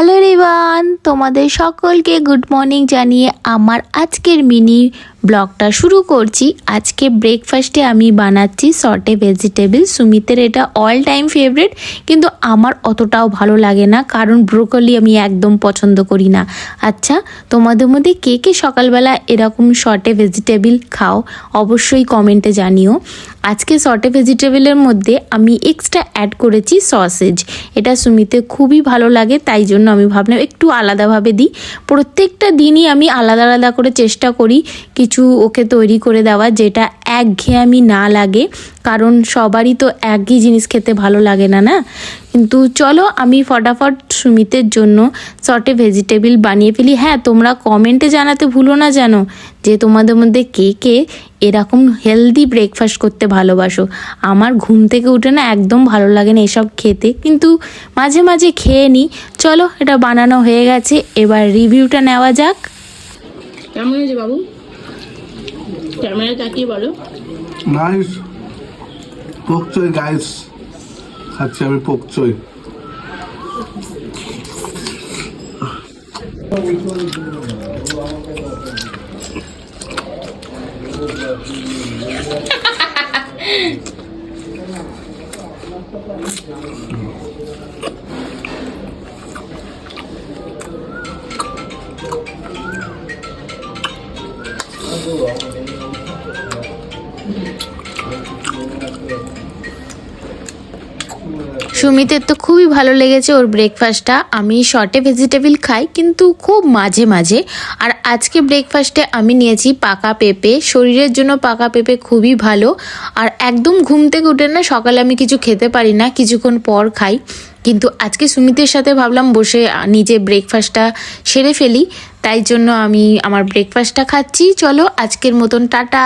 Hello everyone, তোমাদের সকলকে good morning জানিয়ে আমার আজকের মিনি ব্লগটা শুরু করছি। আজকে ব্রেকফাস্টে আমি বানাচ্ছি সটে ভেজিটেবল। সুমিতের এটা অল টাইম ফেভারিট, কিন্তু আমার অতটাও ভালো লাগে না, কারণ ব্রোকলি আমি একদম পছন্দ করি না। আচ্ছা, তোমাদের মধ্যে কে কে সকালবেলা এরকম সটে ভেজিটেবল খাও অবশ্যই কমেন্টে জানিও। আজকে সটে ভেজিটেবলের মধ্যে আমি এক্সট্রা অ্যাড করেছি সসেজ। এটা সুমিতে খুবই ভালো লাগে, তাই জন্য আমি ভাবলাম একটু আলাদাভাবে দিই। প্রত্যেকটা দিনই আমি আলাদা আলাদা করে চেষ্টা করি কিছু ওকে তৈরি করে দেওয়া, যেটা একঘেয়েমি না লাগে, কারণ সবারই তো একই জিনিস খেতে ভালো লাগে না, না? কিন্তু চলো আমি ফটাফট সুমিতের জন্য সটে ভেজিটেবল বানিয়ে ফেলি। হ্যাঁ, তোমরা কমেন্টে জানাতে ভুলো না যেন যে তোমাদের মধ্যে কে কে এরকম হেলদি ব্রেকফাস্ট করতে ভালোবাসো। আমার ঘুম থেকে উঠে না একদম ভালো লাগে না এসব খেতে, কিন্তু মাঝে মাঝে খেয়ে নিই। চলো, এটা বানানো হয়ে গেছে, এবার রিভিউটা নেওয়া যাক। কেমন হয়েছে বাবু? ক্যামেরা তাকিয়ে বলো। নাইস। পোকচই গাইস, খাচ্ছি আমি পোকচই। সুমিতের তো খুবই ভালো লেগেছে ওর ব্রেকফাস্টটা। আমি শর্টে ভেজিটেবল খাই, কিন্তু খুব মাঝে মাঝে। আর আজকে ব্রেকফাস্টে আমি নিয়েছি পাকা পেঁপে। শরীরের জন্য পাকা পেঁপে খুবই ভালো। আর একদম ঘুম থেকে উঠে না সকালে আমি কিছু খেতে পারি না, কিছুক্ষণ পর খাই। কিন্তু আজকে সুমিতের সাথে ভাবলাম বসে নিজে ব্রেকফাস্টটা সেরে ফেলি, তাই জন্য আমি আমার ব্রেকফাস্টটা খাচ্ছি। চলো, আজকের মতন টাটা।